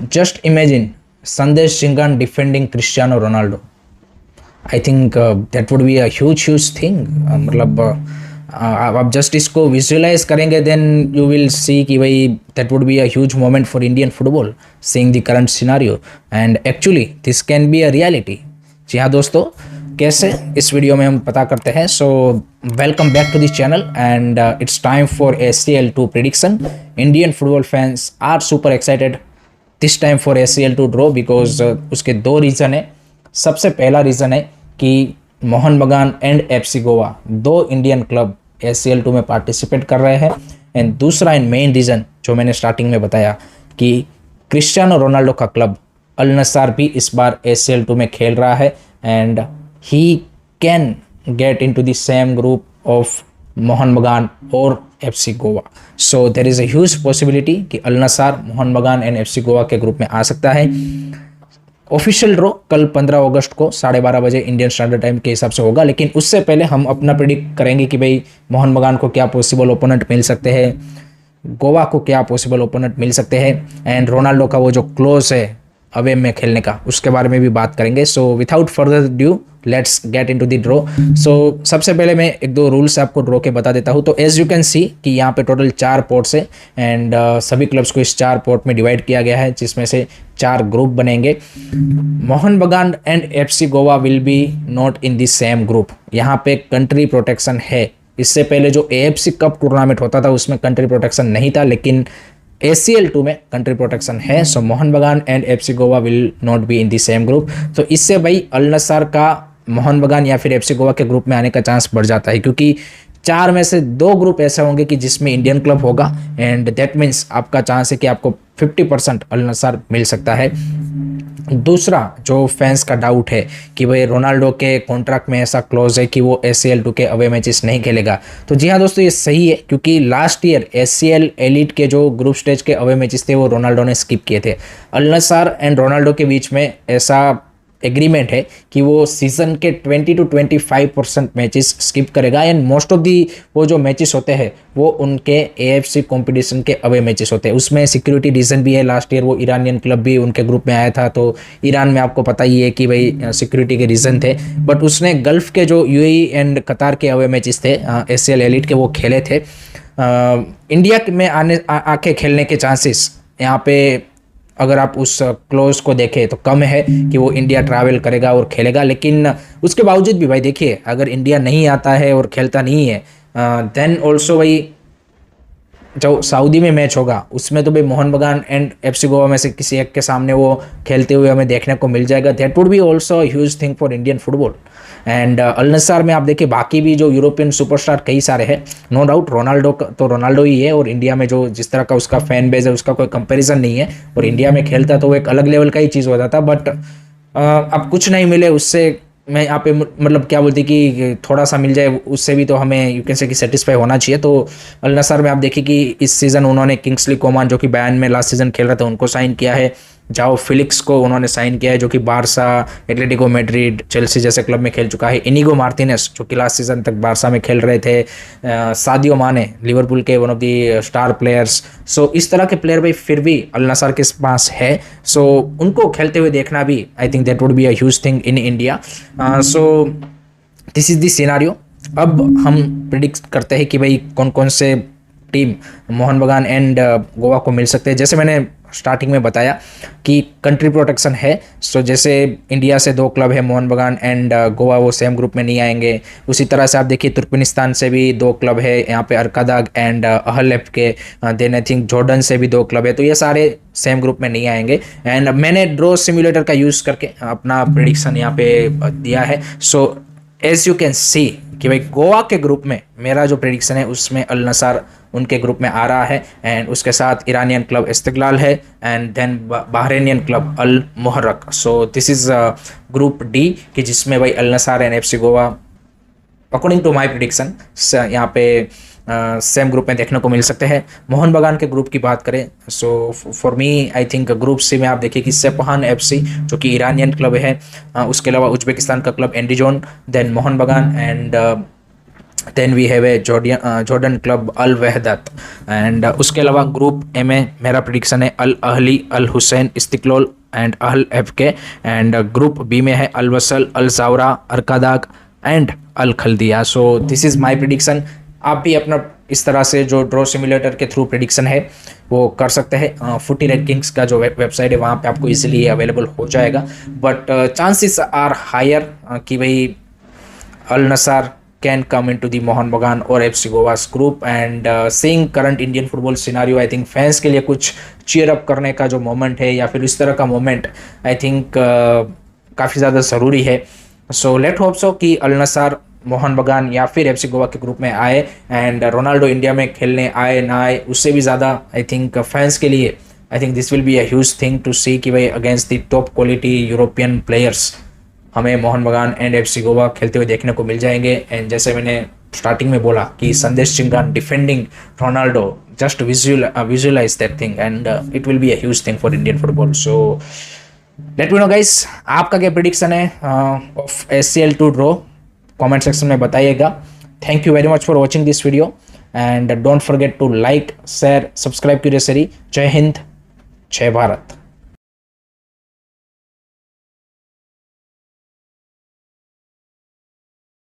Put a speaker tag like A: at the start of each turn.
A: Just imagine Sandesh Shingan defending Cristiano Ronaldo. I think that would be a huge thing. मतलब आप just इसको visualise करेंगे then you will see कि भाई that would be a huge moment for Indian football seeing the current scenario and actually this can be a reality. जी हाँ दोस्तों, कैसे इस वीडियो में हम पता करते हैं। So welcome back to this channel and it's time for ACL2 prediction. Indian football fans are super excited this time for ACL2 draw because उसके दो रीज़न है। सबसे पहला रीज़न है कि मोहन बगान एंड FC गोवा दो इंडियन क्लब ACL2 में participate कर रहे हैं एंड दूसरा एंड मेन रीज़न जो मैंने स्टार्टिंग में बताया कि क्रिस्टियानो रोनाल्डो का क्लब अल नस्सार भी इस बार ACL2 में खेल रहा है and he can get into the same group of Mohun Bagan और FC Goa. So there is a huge possibility कि Al नस्सार Mohan Bagan and FC Goa के ग्रुप में आ सकता है। ऑफिशियल ड्रॉ कल 15 अगस्त को 12:30 बजे इंडियन स्टैंडर्ड टाइम के हिसाब से होगा, लेकिन उससे पहले हम अपना प्रिडिक्ट करेंगे कि भाई मोहन बगान को क्या पॉसिबल ओपोनेंट मिल सकते हैं, गोवा को क्या पॉसिबल ओपोनेंट मिल सकते हैं एंड रोनाल्डो का वो जो क्लोज है अवे में खेलने का उसके बारे में भी बात करेंगे। So without further due let's get into the draw. So सबसे पहले मैं एक दो रूल्स आपको ड्रॉ के बता देता हूँ। तो एज यू कैन सी कि यहाँ पे टोटल 4 पोर्ट्स है एंड सभी क्लब्स को इस 4 पोर्ट में डिवाइड किया गया है जिसमें से 4 ग्रुप बनेंगे। Mohan Bagan and FC Goa will be not in the same group. यहाँ पे कंट्री प्रोटेक्शन है। इससे पहले जो AFC कप टूर्नामेंट होता था उसमें कंट्री प्रोटेक्शन नहीं था, लेकिन ACL2 में कंट्री प्रोटेक्शन है। सो Mohan Bagan and FC Goa will not be in the same group. तो इससे भाई अल नस्सार का मोहन बगान या फिर FC गोवा के ग्रुप में आने का चांस बढ़ जाता है, क्योंकि 4 में से 2 ग्रुप ऐसे होंगे कि जिसमें इंडियन क्लब होगा एंड दैट मीन्स आपका चांस है कि आपको 50% अल नस्सार मिल सकता है। दूसरा जो फैंस का डाउट है कि भाई रोनाल्डो के कॉन्ट्रैक्ट में ऐसा क्लॉज है कि वो ACL2 के अवे मैचेस नहीं खेलेगा, तो जी हाँ दोस्तों ये सही है, क्योंकि लास्ट ईयर ACL एलिट के जो ग्रुप स्टेज के अवे मैचेस थे वो रोनाल्डो ने स्किप किए थे। अल नस्सार एंड रोनाल्डो के बीच में ऐसा एग्रीमेंट है कि वो सीजन के 20 to 25% मैचेस स्किप करेगा एंड मोस्ट ऑफ दी वो जो मैचेस होते हैं वो उनके AFC कंपटीशन के अवे मैचेस होते हैं। उसमें सिक्योरिटी रीज़न भी है। लास्ट ईयर वो ईरानियन क्लब भी उनके ग्रुप में आया था, तो ईरान में आपको पता ही है कि भाई सिक्योरिटी के रीज़न थे, बट उसने गल्फ के जो UAE एंड कतार के अवे मैचेस थे ACL एलिट के वो खेले थे। इंडिया में आके खेलने के चांसेस यहाँ पे अगर आप उस क्लोज को देखें तो कम है कि वो इंडिया ट्रैवल करेगा और खेलेगा, लेकिन उसके बावजूद भी भाई देखिए अगर इंडिया नहीं आता है और खेलता नहीं है देन ऑल्सो भाई जो सऊदी में मैच होगा उसमें तो भाई मोहन बगान एंड FC गोवा में से किसी एक के सामने वो खेलते हुए हमें देखने को मिल जाएगा। That would be also huge thing for Indian football and Al Nassr में आप देखिए बाकी भी जो यूरोपियन सुपरस्टार कई सारे हैं, नो डाउट रोनाल्डो तो रोनाल्डो ही है और इंडिया में जो जिस तरह का उसका फैन बेस है उसका कोई कंपैरिजन नहीं है, और इंडिया में खेलता तो वो एक अलग लेवल का ही चीज़ हो जाता। बट अब कुछ नहीं मिले उससे मैं यहाँ पे मतलब क्या बोलती कि थोड़ा सा मिल जाए उससे भी तो हमें यू कैन से कि सेटिस्फाई होना चाहिए। तो अल नस्सार में आप देखिए कि इस सीज़न उन्होंने किंग्सली कोमान जो कि बयान में लास्ट सीज़न खेल रहा था उनको साइन किया है, जाओ फिलिक्स को उन्होंने साइन किया है जो कि बारसा, एटलेटिको मैड्रिड, चेल्सी जैसे क्लब में खेल चुका है, इनिगो मार्टिनेस जो कि लास्ट सीजन तक बारसा में खेल रहे थे, सादियो माने लिवरपूल के one of the star players. So इस तरह के प्लेयर भाई फिर भी अल नस्सार के पास है, सो उनको खेलते हुए देखना भी I think that would be a huge thing in India. So this is the scenario. अब हम प्रिडिक्ट करते हैं कि भाई कौन कौन से टीम मोहन बगान एंड गोवा को मिल सकते हैं। जैसे मैंने स्टार्टिंग में बताया कि कंट्री प्रोटेक्शन है, सो जैसे इंडिया से 2 क्लब है मोहन बगान एंड गोवा वो सेम ग्रुप में नहीं आएंगे। उसी तरह से आप देखिए तुर्कमेनिस्तान से भी 2 क्लब है यहाँ पे अरकादाग एंड अहल एफ के, देन आई थिंक जॉर्डन से भी 2 क्लब है, तो ये सारे सेम ग्रुप में नहीं आएंगे। एंड मैंने ड्रॉ सिमुलेटर का यूज़ करके अपना प्रेडिक्शन यहाँ पे दिया है। So as you can see कि भाई गोवा के ग्रुप में मेरा जो प्रेडिक्शन है उसमें अल नस्सार उनके ग्रुप में आ रहा है एंड उसके साथ ईरानियन क्लब इस्तिक्लाल है and then Bahrainian club Al Muharraq. So this is group D कि जिसमें भाई Al Nassr and FC Goa according to my prediction यहाँ पे सेम ग्रुप में देखने को मिल सकते हैं। मोहन बगान के ग्रुप की बात करें so for me I think group C में आप देखिए कि सेपहान FC जो कि ईरानियन क्लब है, उसके अलावा उज्बेकिस्तान का club एंडीजोन, then Mohun Bagan and then we have a Jordan club Al Wehdat and उसके अलावा ग्रुप ए में मेरा प्रिडिक्शन है Al Ahli, Al Hussein, Esteghlal and Al FK. And group B में है Al Wasl, Al Zawraa, Arkadag and Al Khaldiya. So this is my prediction. आप भी अपना इस तरह से जो ड्रॉ सिमुलेटर के थ्रू प्रिडिक्शन है वो कर सकते हैं। फुटी रैंकिंग्स का जो वेबसाइट है वहाँ पे आपको इजीली अवेलेबल हो जाएगा। बट चांसेस आर हायर कि भाई Al Nassr can come into the Mohan Bagan or FC Goa's group and seeing current Indian football scenario, I think fans के लिए कुछ cheer up करने का जो मोमेंट है या फिर इस तरह का मोमेंट आई थिंक काफ़ी ज़्यादा ज़रूरी है। सो लेट होप सो कि अल नसार, मोहन बगान या फिर एफसी गोवा के ग्रुप में आए एंड रोनाल्डो इंडिया में खेलने आए ना आए उससे भी ज़्यादा आई थिंक फैंस के लिए I think this will be a huge thing to see कि भाई against the top quality European players हमें मोहन बगान एंड एफसी गोवा खेलते हुए देखने को मिल जाएंगे। एंड जैसे मैंने स्टार्टिंग में बोला कि Sandesh Jhingan defending Ronaldo, just visualize that thing and it will be a huge thing for Indian football. So let me know guys, आपका क्या प्रेडिक्शन है of SCL two draw, comment section में बताइएगा। Thank you very much for watching this video and don't forget to like, share, subscribe क्यूरियसरी। जय हिंद, जय भारत।